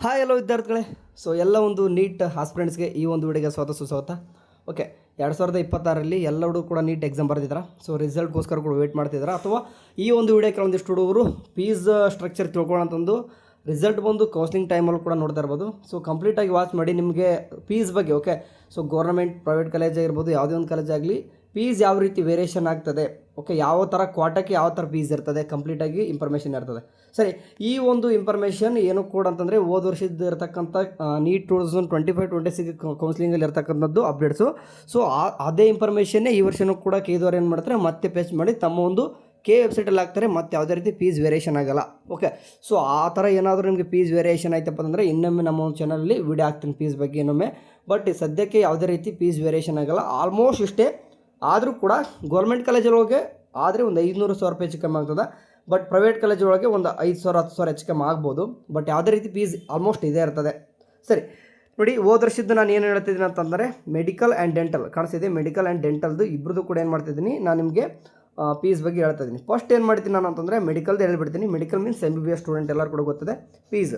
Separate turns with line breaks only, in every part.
Hi hello ವಿದ್ಯಾರ್ಥಿಗಳೇ. So ಎಲ್ಲ ಒಂದು ನೀಟ್ ಆಸ್ಪಿರೆಂಟ್ಸ್ಗೆ ಈ ಒಂದು ವಿಡಿಯೋಗೆ ಸುಸ್ವಾಗತ. ಓಕೆ, 2026ರಲ್ಲಿ ಎಲ್ಲರೂ ಕೂಡ ನೀಟ್ ಎಕ್ಸಾಮ್ ಬರೆದಿದ್ದಾರೆ. ಸೊ ರಿಸಲ್ಟ್ಗೋಸ್ಕರ ಕೂಡ ವೇಟ್ ಮಾಡ್ತಿದ್ದಾರೆ, ಅಥವಾ ಈ ಒಂದು ವಿಡಿಯೋಕ್ಕೆ ಒಂದಿಷ್ಟು ಹುಡುಗರು ಫೀಸ್ ಸ್ಟ್ರಕ್ಚರ್ ತಿಳ್ಕೊಳ್ಳೋಂಥದ್ದು ರಿಸಲ್ಟ್ ಬಂದು ಕೌನ್ಸಿಲಿಂಗ್ ಟೈಮಲ್ಲಿ ಕೂಡ ನೋಡ್ತಾ ಇರ್ಬೋದು. ಸೊ ಕಂಪ್ಲೀಟಾಗಿ ವಾಚ್ ಮಾಡಿ ನಿಮಗೆ ಫೀಸ್ ಬಗ್ಗೆ. Okay, so government private college ಆಗಿರ್ಬೋದು, ಯಾವುದೇ ಒಂದು ಕಾಲೇಜ್ ಆಗಲಿ ಫೀಸ್ ಯಾವ ರೀತಿ ವೇರಿಯೇಷನ್ ಆಗ್ತದೆ, ಓಕೆ, ಯಾವ ಥರ ಕ್ವಾಟಕ್ಕೆ ಯಾವ ಥರ ಫೀಸ್ ಇರ್ತದೆ, ಕಂಪ್ಲೀಟಾಗಿ ಇನ್ಫಾರ್ಮೇಷನ್ ಇರ್ತದೆ. ಸರಿ, ಈ ಒಂದು ಇನ್ಫಾರ್ಮೇಷನ್ ಏನು ಕೂಡ ಅಂತಂದರೆ ಹೋದ ವರ್ಷದ ಇರತಕ್ಕಂಥ ನೀಟ್ 2025-26 ಕೌನ್ಸಿಲಿಂಗಲ್ಲಿ ಇರ್ತಕ್ಕಂಥದ್ದು ಅಪ್ಡೇಟ್ಸು. ಸೊ ಅದೇ ಇನ್ಫಾರ್ಮೇಷನ್ನೇ ಈ ವರ್ಷವೂ ಕೂಡ ಕೇದವ್ರು ಏನು ಮಾಡ್ತಾರೆ, ಮತ್ತೆ ಪೇಸ್ಟ್ ಮಾಡಿ ತಮ್ಮ ಒಂದು ವೆಬ್ಸೈಟಲ್ಲಿ ಹಾಕ್ತಾರೆ. ಮತ್ತು ಯಾವುದೇ ರೀತಿ ಫೀಸ್ ವೇರಿಯೇಷನ್ ಆಗೋಲ್ಲ. ಓಕೆ, ಸೊ ಆ ಥರ ಏನಾದರೂ ನಿಮಗೆ ಫೀಸ್ ವೇರಿಯೇಷನ್ ಆಯ್ತಪ್ಪ ಅಂದರೆ ಇನ್ನೊಮ್ಮೆ ನಮ್ಮ ಒಂದು ಚಾನಲಲ್ಲಿ ವಿಡಿಯೋ ಹಾಕ್ತೀನಿ ಫೀಸ್ ಬಗ್ಗೆ ಇನ್ನೊಮ್ಮೆ. ಬಟ್ ಸದ್ಯಕ್ಕೆ ಯಾವುದೇ ರೀತಿ ಫೀಸ್ ವೇರಿಯೇಷನ್ ಆಗೋಲ್ಲ, ಆಲ್ಮೋಸ್ಟ್ ಇಷ್ಟೇ. ಆದರೂ ಕೂಡ ಗೌರ್ಮೆಂಟ್ ಕಾಲೇಜೊಳಗೆ ಆದರೆ ಒಂದು 500,000 ರೂಪಾಯಿ ಹೆಚ್ಚು ಕಮ್ಮಿ ಆಗ್ತದೆ. ಬಟ್ ಪ್ರೈವೇಟ್ ಕಾಲೇಜ್ ಒಳಗೆ ಒಂದು 5,000 10,000 ಹೆಚ್ಚು ಕಮ್ಮಿ ಆಗ್ಬೋದು. ಬಟ್ ಯಾವುದೇ ರೀತಿ ಫೀಸ್ ಆಲ್ಮೋಸ್ಟ್ ಇದೇ ಇರ್ತದೆ. ಸರಿ ನೋಡಿ, ಹೋದ ವರ್ಷದ್ದು ನಾನು ಏನು ಹೇಳ್ತಿದ್ದೀನಿ ಅಂತಂದರೆ ಮೆಡಿಕಲ್ ಆ್ಯಂಡ್ ಡೆಂಟಲ್ ಕಾಣಿಸ್ತಿದೆ. ಮೆಡಿಕಲ್ ಆ್ಯಂಡ್ ಡೆಂಟಲ್ದು ಇಬ್ಬರದು ಕೂಡ ಏನು ಮಾಡ್ತಿದ್ದೀನಿ ನಾನು ನಿಮಗೆ ಫೀಸ್ ಬಗ್ಗೆ ಹೇಳ್ತಾ ಇದ್ದೀನಿ. ಫಸ್ಟ್ ಏನು ಮಾಡ್ತೀನಿ ನಾನು ಅಂತಂದರೆ ಮೆಡಿಕಲ್ದು ಹೇಳ್ಬಿಡ್ತೀನಿ. ಮೆಡಿಕಲ್ ಮೀನ್ಸ್ MBBS ಸ್ಟೂಡೆಂಟ್ ಎಲ್ಲರೂ ಕೂಡ ಗೊತ್ತಿದೆ ಫೀಸ್.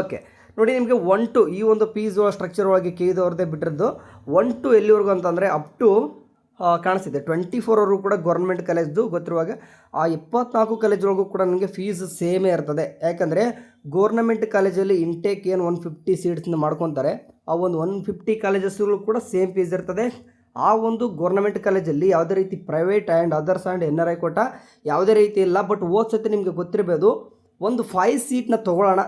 ಓಕೆ ನೋಡಿ, ನಿಮಗೆ 1 to ಈ ಒಂದು ಫೀಸ್ ಸ್ಟ್ರಕ್ಚರ್ ಒಳಗೆ ಕೇದವ್ರದ್ದೇ ಬಿಟ್ಟಿರೋದು 1 to ಎಲ್ಲಿವರೆಗೂ ಅಂತಂದರೆ ಅಪ್ ಟು ಕಾಣಿಸ್ತಿದೆ 24 ಕೂಡ ಗೌರ್ಮೆಂಟ್ ಕಾಲೇಜ್ದು ಗೊತ್ತಿರುವಾಗ ಆ 24 ಕಾಲೇಜೊಳಗೂ ಕೂಡ ನನಗೆ ಫೀಸ್ ಸೇಮೇ ಇರ್ತದೆ. ಯಾಕಂದರೆ ಗೌರ್ನಮೆಂಟ್ ಕಾಲೇಜಲ್ಲಿ ಇಂಟೇಕ್ ಏನು 150 ಸೀಟ್ಸ್ನ ಮಾಡ್ಕೊತಾರೆ, ಆ ಒಂದು 150 ಕಾಲೇಜಸ್ಗಳು ಕೂಡ ಸೇಮ್ ಫೀಸ್ ಇರ್ತದೆ. ಆ ಒಂದು ಗೌರ್ನಮೆಂಟ್ ಕಾಲೇಜಲ್ಲಿ ಯಾವುದೇ ರೀತಿ private and others and NRI ಕೋಟ ಯಾವುದೇ ರೀತಿ ಇಲ್ಲ. ಬಟ್ ಓದ್ಸತಿ ನಿಮಗೆ ಗೊತ್ತಿರಬಹುದು, ಒಂದು 5 ಸೀಟ್ನ ತೊಗೊಳ್ಳೋಣ,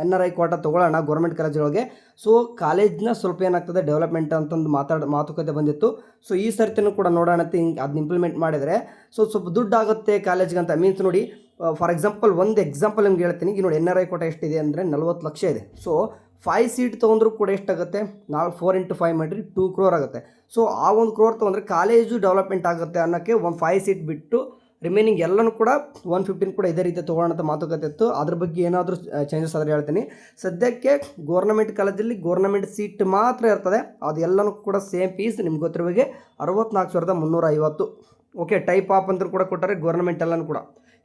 NRI ಕೋಟ ತೊಗೊಳ್ಳೋಣ ಗೌರ್ಮೆಂಟ್ ಕಾಲೇಜೊಳಗೆ. ಸೊ ಕಾಲೇಜ್ನ ಸ್ವಲ್ಪ ಏನಾಗ್ತದೆ ಡೆವಲಪ್ಮೆಂಟ್ ಅಂತಂದು ಮಾತುಕತೆ ಬಂದಿತ್ತು. ಸೊ ಈ ಸರ್ತಿನೂ ಕೂಡ ನೋಡೋಣ ಅಂತ ಹಿಂಗೆ ಅದನ್ನ ಇಂಪ್ಲಿಮೆಂಟ್ ಮಾಡಿದರೆ ಸ್ವಲ್ಪ ದುಡ್ಡು ಆಗುತ್ತೆ ಕಾಲೇಜ್ಗೆ ಅಂತ. ಮೀನ್ಸ್ ನೋಡಿ, ಫಾರ್ ಎಕ್ಸಾಂಪಲ್ ಒಂದು ಎಕ್ಸಾಂಪಲ್ ನಿಮ್ಗೆ ಹೇಳ್ತೀನಿ. ಈಗ ನೋಡಿ, NRI ಕೋಟ ಎಷ್ಟಿದೆ ಅಂದರೆ 40 ಲಕ್ಷ ಇದೆ. ಸೊ 5 ಸೀಟ್ ತೊಗೊಂಡ್ರೂ ಕೂಡ ಎಷ್ಟಾಗುತ್ತೆ, 4 into 5 ಮಾಡಿರಿ 2 crore ಆಗುತ್ತೆ. ಸೊ ಆ 1 crore ತೊಗೊಂಡ್ರೆ ಕಾಲೇಜು ಡೆವಲಪ್ಮೆಂಟ್ ಆಗುತ್ತೆ ಅನ್ನೋಕ್ಕೆ ಒಂದು 5 ಸೀಟ್ ಬಿಟ್ಟು ರಿಮೈನಿಂಗ್ ಎಲ್ಲನೂ ಕೂಡ 115 ಕೂಡ ಇದೇ ರೀತಿ ತೊಗೊಳ್ಳೋಣ ಅಂತ ಮಾತುಕತೆ ಇತ್ತು. ಅದ್ರ ಬಗ್ಗೆ ಏನಾದರೂ ಚೇಂಜಸ್ ಆದರೆ ಹೇಳ್ತೀನಿ. ಸದ್ಯಕ್ಕೆ ಗೌರ್ನಮೆಂಟ್ ಕಾಲೇಜಲ್ಲಿ ಗೌರ್ನಮೆಂಟ್ ಸೀಟ್ ಮಾತ್ರ ಇರ್ತದೆ, ಅದೆಲ್ಲನೂ ಕೂಡ ಸೇಮ್ ಫೀಸ್ ನಿಮ್ಗೆ ಗೊತ್ತಿರುವಾಗೆ 64,350. ಓಕೆ, ಟೈಪ್ ಆಪ್ ಅಂತ ಕೂಡ ಕೊಟ್ಟರೆ ಗೌರ್ನಮೆಂಟ್ ಎಲ್ಲನೂ ಕೂಡ.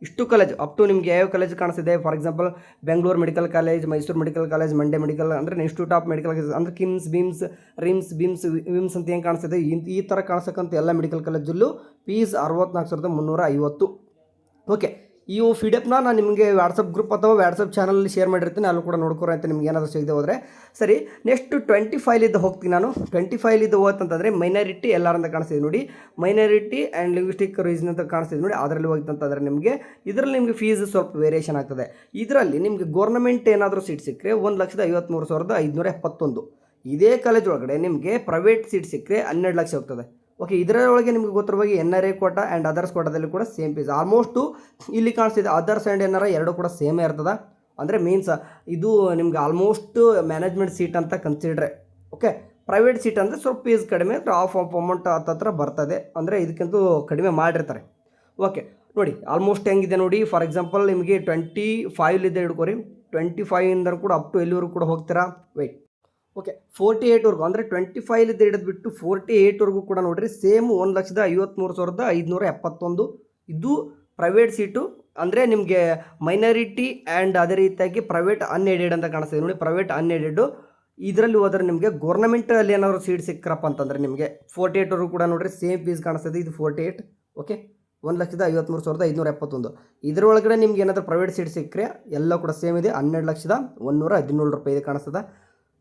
ಇಷ್ಟು ಕಾಲೇಜ್ ಅಪ್ ಟು ನಿಮಗೆ ಯಾವ ಕಾಲೇಜ್ ಕಾಣಿಸ್ತಿದೆ, for example Bengaluru medical college, Mysuru medical college, Mandya medical ಅಂದರೆ ಇನ್ಸ್ಟಿಟ್ಯೂಟ್ ಆಫ್ ಮೆಡಿಕಲ್ ಕಾಲೇಜ್ ಅಂದರೆ ಕಿಮ್ಸ್, ಬಿಮ್ಸ್, ವಿಮ್ಸ್ ಅಂತ ಏನು ಕಾಣಿಸ್ತಿದೆ, ಈ ಥರ ಕಾಣಿಸಕ್ಕಂಥ ಎಲ್ಲ ಮೆಡಿಕಲ್ ಕಾಲೇಜಲ್ಲೂ ಫೀಸ್ 64,350. ಓಕೆ, ಈ PDF ನಾನು ನಿಮಗೆ ವಾಟ್ಸಪ್ ಗ್ರೂಪ್ ಅಥವಾ ವಾಟ್ಸಪ್ ಚಾನಲಲ್ಲಿ ಶೇರ್ ಮಾಡಿರ್ತೀನಿ, ಅಲ್ಲೂ ಕೂಡ ನೋಡ್ಕೊರೆ ಅಂತ ನಿಮ್ಗೆ ಏನಾದರೂ ಸಿಗದೆ ಹೋದರೆ. ಸರಿ, ನೆಕ್ಸ್ಟ್ 25 ಹೋಗ್ತೀನಿ ನಾನು. 25 ಹೋಗ್ತಂತಂದರೆ ಮೈನಾರಿಟಿ ಎಲ್ಲರ ಅಂತ ಕಾಣಿಸ್ತಿದೆ ನೋಡಿ, ಮೈನಾರಿಟಿ ಆ್ಯಂಡ್ ಲಿಂಗ್ವಿಸ್ಟಿಕ್ ರೀಸನ್ ಅಂತ ಕಾಣಿಸ್ತಿದೆ ನೋಡಿ. ಅದರಲ್ಲಿ ಹೋಗ್ತಂತಂದರೆ ನಿಮಗೆ ಇದರಲ್ಲಿ ನಿಮಗೆ ಫೀಸ್ ಸ್ವಲ್ಪ ವೇರಿಯೇಷನ್ ಆಗ್ತದೆ. ಇದರಲ್ಲಿ ನಿಮಗೆ ಗೌರ್ನಮೆಂಟ್ ಏನಾದರೂ ಸೀಟ್ ಸಿಕ್ಕರೆ 1,53,571. ಇದೇ ಕಾಲೇಜ್ ಒಳಗಡೆ ನಿಮಗೆ ಪ್ರೈವೇಟ್ ಸೀಟ್ ಸಿಕ್ಕರೆ 12 ಲಕ್ಷ ಹೋಗ್ತದೆ. ಓಕೆ, ಇದರೊಳಗೆ ನಿಮಗೆ ಗೊತ್ತಿರುವಾಗ NRI ಕೋಟ ಆ್ಯಂಡ್ ಅದರ್ಸ್ ಕೋಟದಲ್ಲಿ ಕೂಡ ಸೇಮ್ ಫೀಸ್. ಆಲ್ಮೋಸ್ಟು ಇಲ್ಲಿ ಕಾಣಿಸ್ತಿದೆ ಅದರ್ಸ್ ಆ್ಯಂಡ್ NRI ಎರಡು ಕೂಡ ಸೇಮೇ ಇರ್ತದೆ. ಅಂದರೆ ಮೀನ್ಸ್ ಇದು ನಿಮ್ಗೆ ಆಲ್ಮೋಸ್ಟ್ ಮ್ಯಾನೇಜ್ಮೆಂಟ್ ಸೀಟ್ ಅಂತ ಕನ್ಸಿಡ್ರೆ. ಓಕೆ, ಪ್ರೈವೇಟ್ ಸೀಟ್ ಅಂದರೆ ಸ್ವಲ್ಪ ಫೀಸ್ ಕಡಿಮೆ, ಆಫ್ ಅಮೌಂಟ್ ಹತ್ತಿರ ಬರ್ತದೆ, ಅಂದರೆ ಇದಕ್ಕಿಂತ ಕಡಿಮೆ ಮಾಡಿರ್ತಾರೆ. ಓಕೆ ನೋಡಿ, ಆಲ್ಮೋಸ್ಟ್ ಹೆಂಗಿದೆ ನೋಡಿ. ಫಾರ್ ಎಕ್ಸಾಂಪಲ್ ನಿಮಗೆ 25 ಹಿಡ್ಕೋರಿ, 25 ಕೂಡ ಅಪ್ ಟು ಎಲ್ಲಿವರೆಗೂ ಕೂಡ ಹೋಗ್ತೀರಾ. ವೆಯ್ಟ್, ಓಕೆ, 48 ಅಂದರೆ 25 ಹಿಡಿದ್ಬಿಟ್ಟು 48 ಕೂಡ ನೋಡಿರಿ ಸೇಮ್ 1,53,571. ಇದು ಪ್ರೈವೇಟ್ ಸೀಟು. ಅಂದರೆ ನಿಮಗೆ ಮೈನಾರಿಟಿ ಆ್ಯಂಡ್ ಅದೇ ರೀತಿಯಾಗಿ ಪ್ರೈವೇಟ್ ಅನ್ಎಡೆಡ್ ಅಂತ ಕಾಣಿಸ್ತಿದೆ ನೋಡಿ. ಪ್ರೈವೇಟ್ ಅನ್ಎಡೆಡು ಇದರಲ್ಲಿ ಹೋದರೆ ನಿಮಗೆ ಗೌರ್ನಮೆಂಟಲ್ಲಿ ಏನಾದರೂ ಸೀಟ್ ಸಿಕ್ಕರಪ್ಪ ಅಂತಂದರೆ ನಿಮಗೆ 48 ಕೂಡ ನೋಡಿರಿ ಸೇಮ್ ಫೀಸ್ ಕಾಣಿಸ್ತದೆ. ಇದು 48. ಓಕೆ, 1,53,571. ಇದರೊಳಗಡೆ ನಿಮ್ಗೆ ಏನಾದರೂ ಪ್ರೈವೇಟ್ ಸೀಟ್ ಸಿಕ್ಕರೆ ಎಲ್ಲ ಕೂಡ ಸೇಮ್ ಇದೆ, 12,117 ರೂಪಾಯಿ ಇದೆ ಕಾಣಿಸ್ತದೆ.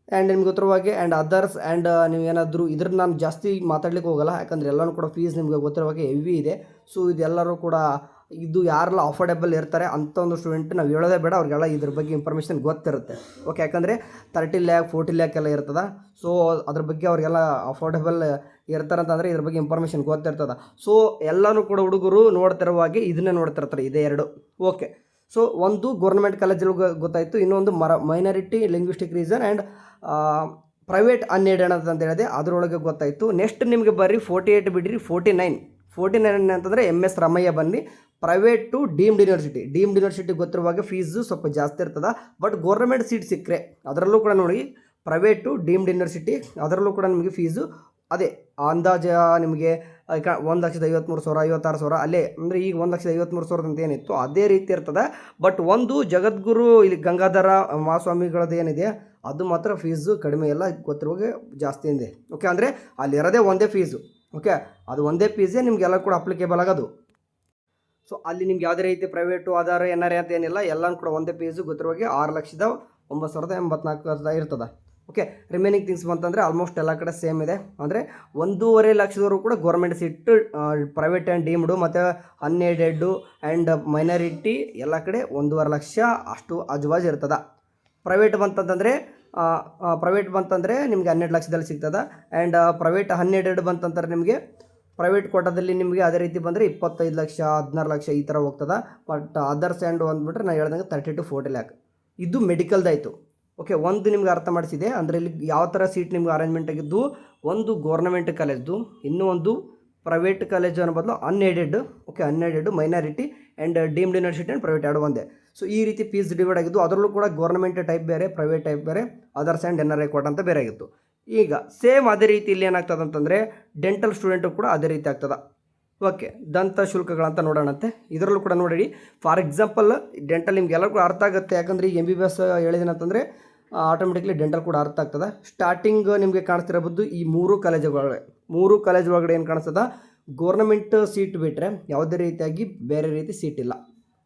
ಆ್ಯಂಡ್ ನಿಮ್ಗೆ ಗೊತ್ತಿರುವಾಗೆ ಆ್ಯಂಡ್ ಅದರ್ಸ್ ಆ್ಯಂಡ್ ನೀವು ಏನಾದರೂ ಇದ್ರನ್ನ ನಾನು ಜಾಸ್ತಿ ಮಾತಾಡ್ಲಿಕ್ಕೆ ಹೋಗಲ್ಲ, ಯಾಕಂದರೆ ಎಲ್ಲನೂ ಕೂಡ ಫೀಸ್ ನಿಮಗೆ ಗೊತ್ತಿರುವಾಗೆ ಹೆವಿ ಇದೆ. ಸೊ ಇದೆಲ್ಲರೂ ಕೂಡ ಇದು ಯಾರೆಲ್ಲ ಅಫೋರ್ಡೆಬಲ್ ಇರ್ತಾರೆ ಅಂಥ ಒಂದು ಸ್ಟೂಡೆಂಟ್ ನಾವು ಹೇಳೋದೇ ಬೇಡ, ಅವ್ರಿಗೆಲ್ಲ ಇದ್ರ ಬಗ್ಗೆ ಇನ್ಫಾರ್ಮೇಷನ್ ಗೊತ್ತಿರುತ್ತೆ. ಓಕೆ, ಯಾಕಂದರೆ 30 lakh 40 lakh ಎಲ್ಲ ಇರ್ತದೆ. ಸೊ ಅದ್ರ ಬಗ್ಗೆ ಅವ್ರಿಗೆಲ್ಲ ಅಫೋರ್ಡೆಬಲ್ ಇರ್ತಾರಂತಂದರೆ ಇದ್ರ ಬಗ್ಗೆ ಇನ್ಫಾರ್ಮೇಷನ್ ಗೊತ್ತಿರ್ತದೆ. ಸೊ ಎಲ್ಲನೂ ಕೂಡ ಹುಡುಗರು ನೋಡ್ತಿರುವಾಗೆ ಇದನ್ನೇ ನೋಡ್ತಿರ್ತಾರೆ, ಇದೇ ಎರಡು. ಓಕೆ, ಸೊ ಒಂದು ಗೌರ್ಮೆಂಟ್ ಕಾಲೇಜಲ್ಲಿ ಗೊತ್ತಾಯಿತು, ಇನ್ನೊಂದು minority linguistic reason and private unaided ಅಂತ ಹೇಳಿದೆ, ಅದರೊಳಗೆ ಗೊತ್ತಾಯಿತು. ನೆಕ್ಸ್ಟ್ ನಿಮಗೆ ಬರ್ರಿ 48 ಬಿಡ್ರಿ, 49 ಅಂತಂದರೆ MS ರಾಮಯ್ಯ ಬನ್ನಿ. ಪ್ರೈವೇಟ್ ಟು ಡೀಮ್ಡ್ ಯೂನಿವರ್ಸಿಟಿ ಗೊತ್ತಿರುವಾಗ ಫೀಸು ಸ್ವಲ್ಪ ಜಾಸ್ತಿ ಇರ್ತದೆ. ಬಟ್ ಗೌರ್ಮೆಂಟ್ ಸೀಟ್ ಸಿಕ್ಕರೆ ಅದರಲ್ಲೂ ಕೂಡ ನೋಡಿ, ಪ್ರೈವೇಟ್ ಟು ಡೀಮ್ಡ್ ಯೂನಿವರ್ಸಿಟಿ ಅದರಲ್ಲೂ ಕೂಡ ನಿಮಗೆ ಫೀಸು ಅದೇ ಅಂದಾಜು ನಿಮಗೆ 1,53,000 56,000 ಅಲ್ಲೇ ಅಂದರೆ ಈಗ 1,53,000 ಅಂತ ಏನಿತ್ತು ಅದೇ ರೀತಿ ಇರ್ತದೆ. ಬಟ್ ಒಂದು ಜಗದ್ಗುರು ಇಲ್ಲಿ ಗಂಗಾಧರ ಮಹಾಸ್ವಾಮಿಗಳದ್ದು ಏನಿದೆ ಅದು ಮಾತ್ರ ಫೀಸು ಕಡಿಮೆ ಇಲ್ಲ, ಗೊತ್ತಿರುವಾಗ ಜಾಸ್ತಿ ಇದೆ. ಓಕೆ, ಅಂದರೆ ಅಲ್ಲಿರೋದೇ ಒಂದೇ ಫೀಸು. ಓಕೆ, ಅದು ಒಂದೇ ಫೀಸೇ ನಿಮಗೆಲ್ಲ ಕೂಡ ಅಪ್ಲಿಕೇಬಲ್ ಆಗೋದು. ಸೊ ಅಲ್ಲಿ ನಿಮ್ಗೆ ಯಾವುದೇ ರೀತಿ ಪ್ರೈವೇಟು ಆಧಾರ NRA ಅಂತ ಏನಿಲ್ಲ, ಎಲ್ಲನೂ ಕೂಡ ಒಂದೇ ಫೀಸು ಗೊತ್ತಿರುವಾಗ 6,09,84,000 ಇರ್ತದೆ. ಓಕೆ, ರಿಮೈನಿಂಗ್ ಥಿಂಗ್ಸ್ ಬಂತಂದರೆ ಆಲ್ಮೋಸ್ಟ್ ಎಲ್ಲ ಕಡೆ ಸೇಮ್ ಇದೆ. ಅಂದರೆ 1.5 ಲಕ್ಷದವರೆಗೂ ಕೂಡ government seat private and deemed ಮತ್ತು ಅನ್ಎಡೆಡ್ಡು ಆ್ಯಂಡ್ ಮೈನಾರಿಟಿ ಎಲ್ಲ ಕಡೆ 1.5 ಲಕ್ಷ ಅಷ್ಟು ಆಜುಬಾಜು ಇರ್ತದೆ. ಪ್ರೈವೇಟ್ ಬಂತಂದರೆ ನಿಮಗೆ 12 ಲಕ್ಷದಲ್ಲಿ ಸಿಗ್ತದೆ. ಆ್ಯಂಡ್ ಪ್ರೈವೇಟ್ ಅನ್ಎಡೆಡ್ ಬಂತಂತಾರೆ ನಿಮಗೆ ಪ್ರೈವೇಟ್ ಕೋಟಾದಲ್ಲಿ ನಿಮಗೆ ಅದೇ ರೀತಿ ಬಂದರೆ 25 ಲಕ್ಷ 16 ಲಕ್ಷ ಈ ಥರ ಹೋಗ್ತದೆ. ಬಟ್ ಅದರ್ಸ್ ಆ್ಯಂಡ್ ಅಂದ್ಬಿಟ್ರೆ ನಾನು ಹೇಳ್ದಂಗೆ 30 to 40 ಲ್ಯಾಕ್ ಇದು ಮೆಡಿಕಲ್ದಾಯಿತು. ಓಕೆ, ಒಂದು ನಿಮ್ಗೆ ಅರ್ಥ ಮಾಡಿಸಿದೆ ಅಂದರೆ ಇಲ್ಲಿ ಯಾವ ಥರ ಸೀಟ್ ನಿಮ್ಗೆ ಅರೇಂಜ್ಮೆಂಟ್ ಆಗಿದ್ದು, ಒಂದು ಗೌರ್ನಮೆಂಟ್ ಕಾಲೇಜ್ದು, ಇನ್ನೂ ಒಂದು ಪ್ರೈವೇಟ್ ಕಾಲೇಜು ಅನ್ನೋ ಬದಲು unaided. Okay, unaided minority and deemed university and private ಎರಡು ಒಂದೇ. ಸೊ ಈ ರೀತಿ ಫೀಸ್ ಡಿವೈಡ್ ಆಗಿದ್ದು, ಅದರಲ್ಲೂ ಕೂಡ ಗೌರ್ನಮೆಂಟ್ ಟೈಪ್ ಬೇರೆ, ಪ್ರೈವೇಟ್ ಟೈಪ್ ಬೇರೆ, ಅದರ್ಸ್ ಆ್ಯಂಡ್ NRA ಕೋಟ ಅಂತ ಬೇರೆ ಆಗಿತ್ತು. ಈಗ ಸೇಮ್ ಅದೇ ರೀತಿ ಇಲ್ಲಿ ಏನಾಗ್ತದೆ ಅಂತಂದರೆ ಡೆಂಟಲ್ ಸ್ಟೂಡೆಂಟು ಕೂಡ ಅದೇ ರೀತಿ ಆಗ್ತದೆ. ಓಕೆ, ದಂತ ಶುಲ್ಕಗಳಂತ ನೋಡೋಣಂತೆ. ಇದರಲ್ಲೂ ಕೂಡ ನೋಡಿ, ಫಾರ್ ಎಕ್ಸಾಂಪಲ್ ಡೆಂಟಲ್ ನಿಮ್ಗೆಲ್ಲ ಕೂಡ ಅರ್ಥ ಆಗುತ್ತೆ. ಯಾಕಂದರೆ ಈಗ MBBS ಹೇಳಿದೇನಂತಂದರೆ ಆಟೋಮೆಟಿಕ್ಲಿ ಡೆಂಟಲ್ ಕೂಡ ಅರ್ಥ ಆಗ್ತದೆ. ಸ್ಟಾರ್ಟಿಂಗ್ ನಿಮಗೆ ಕಾಣಿಸ್ತಿರಬಹುದು ಈ 3 ಕಾಲೇಜ್ ಒಳಗಡೆ ಏನು ಕಾಣಿಸ್ತದೆ, ಗೋರ್ನಮೆಂಟ್ ಸೀಟ್ ಬಿಟ್ಟರೆ ಯಾವುದೇ ರೀತಿಯಾಗಿ ಬೇರೆ ರೀತಿ ಸೀಟ್ ಇಲ್ಲ.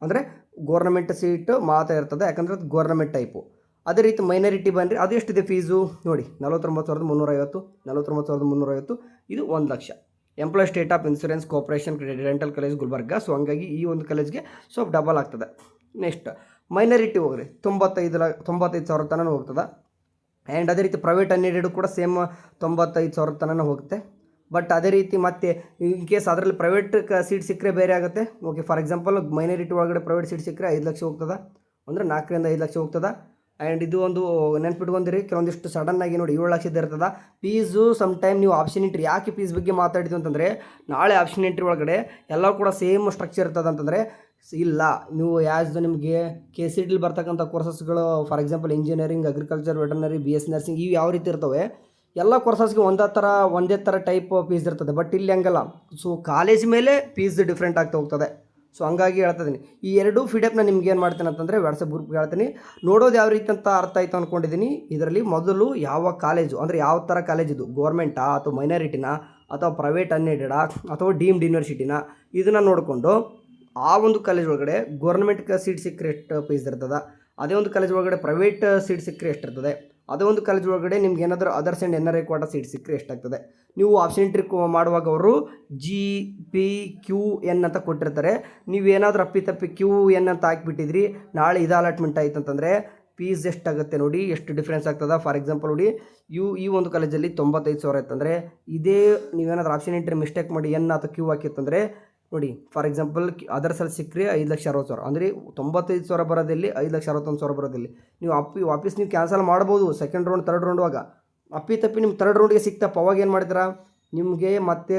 ಅಂದರೆ ಗೋರ್ನಮೆಂಟ್ ಸೀಟ್ ಮಾತ್ರ ಇರ್ತದೆ, ಯಾಕಂದರೆ ಅದು ಗೋರ್ನಮೆಂಟ್ ಟೈಪು. ಅದೇ ರೀತಿ ಮೈನಾರಿಟಿ ಬಂದರೆ ಅದು ಎಷ್ಟಿದೆ ಫೀಸು ನೋಡಿ, 49,350, 49,350, ಇದು 1 lakh. Employee state of insurance corporation dental college Gulbarga. So ಹಂಗಾಗಿ ಈ ಒಂದು ಕಾಲೇಜ್ಗೆ ಸ್ವಲ್ಪ ಡಬಲ್ ಆಗ್ತದೆ. ನೆಕ್ಸ್ಟ್ ಮೈನಾರಿಟಿ ಹೋಗ್ರಿ 95,000 ತನಕ ಹೋಗ್ತದೆ. ಆ್ಯಂಡ್ ಅದೇ ರೀತಿ ಪ್ರೈವೇಟ್ ಅನ್ಎಡೆಡ್ ಕೂಡ ಸೇಮ್ 95,000 ತನಕ ಹೋಗುತ್ತೆ. ಬಟ್ ಅದೇ ರೀತಿ ಮತ್ತೆ ಇನ್ ಕೇಸ್ ಅದರಲ್ಲಿ ಪ್ರೈವೇಟ್ ಸೀಟ್ ಸಿಕ್ಕರೆ ಬೇರೆ ಆಗುತ್ತೆ. ಓಕೆ, ಫಾರ್ ಎಕ್ಸಾಂಪಲ್ ಮೈನಾರಿಟಿ ಒಳಗಡೆ ಪ್ರೈವೇಟ್ ಸೀಟ್ ಸಿಕ್ಕರೆ 5 ಲಕ್ಷ ಹೋಗ್ತದೆ, ಅಂದರೆ 4ರಿಂದ 5 ಲಕ್ಷ ಹೋಗ್ತದೆ. ಆ್ಯಂಡ್ ಇದು ಒಂದು ನೆನ್ಪಿಟ್ಕೊಂಡಿರಿ, ಕೆಲವೊಂದಿಷ್ಟು ಸಡನ್ನಾಗಿ ನೋಡಿ 7 ಲಕ್ಷದ ಇರ್ತದೆ ಫೀಸು. ಸಮ್ ಟೈಮ್ ನೀವು ಆಪ್ಷನ್ ಎಂಟ್ರಿ, ಯಾಕೆ ಫೀಸ್ ಬಗ್ಗೆ ಮಾತಾಡಿದ್ವಿ ಅಂತಂದರೆ, ನಾಳೆ ಆಪ್ಷನ್ ಎಂಟ್ರಿ ಒಳಗಡೆ ಎಲ್ಲ ಕೂಡ ಸೇಮ್ ಸ್ಟ್ರಕ್ಚರ್ ಇರ್ತದೆ ಅಂತಂದರೆ ಇಲ್ಲ. ನೀವು ನಿಮಗೆ KCET ಬರ್ತಕ್ಕಂಥ ಕೋರ್ಸಸ್ಗಳು, for example engineering, agriculture, veterinary, BSc nursing ಇವು ಯಾವ ರೀತಿ ಇರ್ತವೆ, ಎಲ್ಲ ಕೋರ್ಸಸ್ಗೆ ಒಂದೇ ಥರ ಟೈಪ್ ಫೀಸ್ ಇರ್ತದೆ. ಬಟ್ ಇಲ್ಲಿ ಹಂಗಲ್ಲ. ಸೊ ಕಾಲೇಜ್ ಮೇಲೆ ಫೀಸ್ ಡಿಫ್ರೆಂಟ್ ಆಗ್ತಾ ಹೋಗ್ತದೆ. ಸೊ ಹಂಗಾಗಿ ಹೇಳ್ತಿದ್ದೀನಿ, ಈ 2 ಫೀಡಪ್ನ ನಿಮ್ಗೆ ಏನು ಮಾಡ್ತೀನಿ ಅಂತಂದರೆ ವಾಟ್ಸಪ್ ಗ್ರೂಪ್ಗೆ ಹೇಳ್ತೀನಿ. ನೋಡೋದು ಯಾವ ರೀತಿ ಅಂತ ಅರ್ಥ ಆಯಿತು ಅಂದ್ಕೊಂಡಿದ್ದೀನಿ. ಇದರಲ್ಲಿ ಮೊದಲು ಯಾವ ಕಾಲೇಜು ಅಂದರೆ ಯಾವ ಥರ ಕಾಲೇಜಿದು, ಗೌರ್ಮೆಂಟಾ ಅಥವಾ ಮೈನಾರಿಟಿನ ಅಥವಾ ಪ್ರೈವೇಟ್ ಅನ್ಎಡೆಡಾ ಅಥವಾ ಡೀಮ್ಡ್ ಯೂನಿವರ್ಸಿಟಿನ, ಇದನ್ನು ನೋಡಿಕೊಂಡು ಆ ಒಂದು ಕಾಲೇಜ್ ಒಳಗಡೆ ಗೌರ್ಮೆಂಟ್ ಸೀಟ್ ಸಿಕ್ಕರೆ ಎಷ್ಟು ಫೀಸ್ ಇರ್ತದೆ, ಅದೇ ಒಂದು ಕಾಲೇಜ್ ಒಳಗಡೆ ಪ್ರೈವೇಟ್ ಸೀಟ್ ಸಿಕ್ಕರೆ ಎಷ್ಟಿರ್ತದೆ, ಅದೇ ಒಂದು ಕಾಲೇಜ್ ಒಳಗಡೆ ನಿಮ್ಗೆ ಏನಾದರೂ others and NRA quota seat ಸಿಕ್ಕರೆ ಎಷ್ಟಾಗ್ತದೆ. ನೀವು ಆಪ್ಷನ್ ಎಂಟ್ರಿ ಮಾಡುವಾಗ ಅವರು GPQN ಅಂತ ಕೊಟ್ಟಿರ್ತಾರೆ. ನೀವೇನಾದರೂ ಅಪ್ಪಿತಪ್ಪಿ QN ಅಂತ ಹಾಕಿಬಿಟ್ಟಿದ್ರಿ, ನಾಳೆ ಇದು ಅಲಾಟ್ಮೆಂಟ್ ಆಯ್ತು ಅಂತಂದರೆ ಫೀಸ್ ಎಷ್ಟಾಗುತ್ತೆ ನೋಡಿ, ಎಷ್ಟು ಡಿಫ್ರೆನ್ಸ್ ಆಗ್ತದೆ. ಫಾರ್ ಎಕ್ಸಾಂಪಲ್ ನೋಡಿ, ಈ ಒಂದು ಕಾಲೇಜಲ್ಲಿ 95,000 ಇತ್ತಂದರೆ, ಇದೇ ನೀವೇನಾದರೂ ಆಪ್ಷನ್ ಎಂಟ್ರಿ ಮಿಸ್ಟೇಕ್ ಮಾಡಿ N ಅಥವಾ Q ಹಾಕಿತ್ತಂದರೆ ನೋಡಿ, ಫಾರ್ ಎಕ್ಸಾಂಪಲ್ ಅದರ್ಸಲ್ಲಿ ಸಿಕ್ಕರೆ 5,60,000, ಅಂದರೆ 95,000 ಬರೋದಿಲ್ಲಿ, 5,61,000 ಬರೋದಿಲ್ಲಿ. ನೀವು ವಾಪಸ್ ನೀವು ಕ್ಯಾನ್ಸಲ್ ಮಾಡ್ಬೋದು ಸೆಕೆಂಡ್ ರೌಂಡ್, ಥರ್ಡ್ ರೌಂಡ್ವಾಗ. ಅಪ್ಪಿತಪ್ಪಿ ನಿಮ್ಮ ಥರ್ಡ್ ರೌಂಡ್ಗೆ ಸಿಕ್ತಪ್ಪ, ಅವಾಗ ಏನು ಮಾಡ್ತೀರಾ, ನಿಮಗೆ ಮತ್ತೆ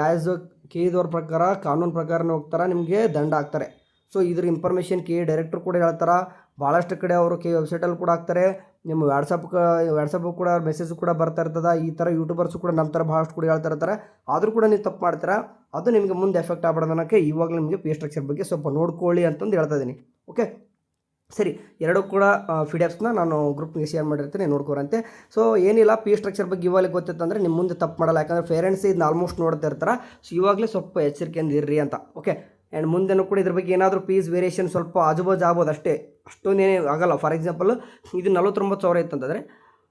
ಆ್ಯಸ್ KEದವ್ರ ಪ್ರಕಾರ, ಕಾನೂನು ಪ್ರಕಾರನೇ ಹೋಗ್ತಾರೆ, ನಿಮಗೆ ದಂಡ ಹಾಕ್ತಾರೆ. ಸೊ ಇದ್ರ ಇನ್ಫಾರ್ಮೇಷನ್ KE ಡೈರೆಕ್ಟ್ರು ಕೂಡ ಹೇಳ್ತಾರೆ. ಭಾಳಷ್ಟು ಕಡೆ ಅವರು KE ವೆಬ್ಸೈಟಲ್ಲಿ ಕೂಡ ಹಾಕ್ತಾರೆ. ನಿಮ್ಮ ವಾಟ್ಸಪ್ಪು ಕೂಡ ಮೆಸೇಜು ಕೂಡ ಬರ್ತಾ ಇರ್ತದೆ. ಈ ಥರ ಯೂಟ್ಯೂಬರ್ಸು ಕೂಡ ನಮ್ಮ ಥರ ಭಾಳಷ್ಟು ಕೂಡ ಹೇಳ್ತಾ ಇರ್ತಾರೆ. ಆದರೂ ಕೂಡ ನೀವು ತಪ್ಪು ಮಾಡ್ತೀರಾ, ಅದು ನಿಮಗೆ ಮುಂದೆ ಎಫೆಕ್ಟ್ ಆಗ್ಬಾರ್ದು ಅನ್ನೋಕ್ಕೆ ಇವಾಗಲೇ ನಿಮಗೆ ಫೀಸ್ ಸ್ಟ್ರಕ್ಚರ್ ಬಗ್ಗೆ ಸ್ವಲ್ಪ ನೋಡ್ಕೊಳ್ಳಿ ಅಂತಂದು ಹೇಳ್ತಾ ಇದ್ದೀನಿ. ಓಕೆ, ಸರಿ, 2 ಕೂಡ ಫೀಡಪ್ಸ್ನ ನಾನು ಗ್ರೂಪ್ಗೆ ಶೇರ್ ಮಾಡಿರ್ತೀನಿ, ನೋಡ್ಕೋರಂತೆ. ಸೊ ಏನಿಲ್ಲ, ಫೀಸ್ ಸ್ಟ್ರಕ್ಚರ್ ಬಗ್ಗೆ ಇವಾಗಲೇ ಗೊತ್ತಿತ್ತಂದರೆ ನಿಮ್ಮ ಮುಂದೆ ತಪ್ಪು ಮಾಡಲ್ಲ. ಯಾಕಂದರೆ ಪೇರೆಂಟ್ಸ್ ಇದನ್ನ ಆಲ್ಮೋಸ್ಟ್ ನೋಡ್ತಾ ಇರ್ತಾರೆ. ಸೊ ಇವಾಗಲೇ ಸ್ವಲ್ಪ ಎಚ್ಚರಿಕೆಯಿಂದ ಇರ್ರಿ ಅಂತ. ಓಕೆ, ಆ್ಯಂಡ್ ಮುಂದೆನೂ ಕೂಡ ಇದ್ರ ಬಗ್ಗೆ ಏನಾದರೂ ಫೀಸ್ ವೇರಿಯೇಷನ್ ಸ್ವಲ್ಪ ಆಜುಬಾಜು ಆಗ್ಬೋದು ಅಷ್ಟೇ, ಅಷ್ಟೊಂದೇನೇ ಆಗಲ್ಲ. ಫಾರ್ ಎಕ್ಸಾಂಪಲ್ ಇದು 49,000 ಇತ್ತಂತಂದರೆ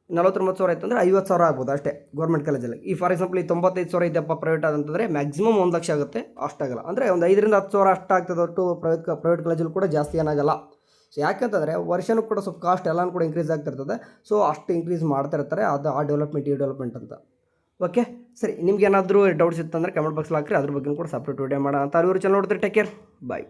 49,000 ಇತ್ತಂದರೆ 50,000 ಆಗ್ಬೋದು ಅಷ್ಟೇ ಗೌರ್ಮೆಂಟ್ ಕಾಲೇಜಲ್ಲಿ. ಈ ಫಾರ್ ಎಕ್ಸಾಂಪಲ್ ಈ 95,000 ಇದೆಯಪ್ಪ ಪ್ರೈವೇಟ್ ಆದಂತಂದರೆ ಮ್ಯಾಕ್ಸಿಮಮ್ 1 ಲಕ್ಷ ಆಗುತ್ತೆ, ಅಷ್ಟಾಗಲ್ಲ. ಅಂದರೆ ಒಂದು 5ರಿಂದ 10,000 ಅಷ್ಟಾಗ್ತದೆ ಒಟ್ಟು. ಪ್ರೈವೇಟ್ ಕಾಲೇಜಲ್ಲಿ ಕೂಡ ಜಾಸ್ತಿ ಏನಾಗಲ್ಲ. ಸೊ ಯಾಕಂತಂದರೆ ವರ್ಷನೂ ಕೂಡ ಸ್ವಲ್ಪ ಕಾಸ್ಟ್ ಎಲ್ಲನೂ ಕೂಡ ಇನ್ಕ್ರೀಸ್ ಆಗ್ತಿರ್ತದೆ. ಸೊ ಅಷ್ಟು ಇನ್ಕ್ರೀಸ್ ಮಾಡ್ತಾ ಇರ್ತಾರೆ, ಅದು ಆ ಡೆವಲಪ್ಮೆಂಟ್ ಈ ಡೆವಲಪ್ಮೆಂಟ್ ಅಂತ. ಓಕೆ, ಸರಿ, ನಿಮ್ಗೆ ಏನಾದರೂ ಡೌಟ್ಸ್ ಇತ್ತಂದರೆ ಕಮೆಂಟ್ ಬಾಕ್ಸಲ್ಲಿ ಹಾಕಿರಿ, ಅದ್ರ ಬಗ್ಗೆ ಕೂಡ ಸಪ್ರೇಟ್ ವಿಡಿಯೋ ಮಾಡೋಣ ಅಂತ. ಅಲ್ಲಿವರೆಗೂ ಚಾನಲ್ ನೋಡ್ತೀರಿ. ಟೇಕ್ ಕೇರ್, ಬಾಯ್.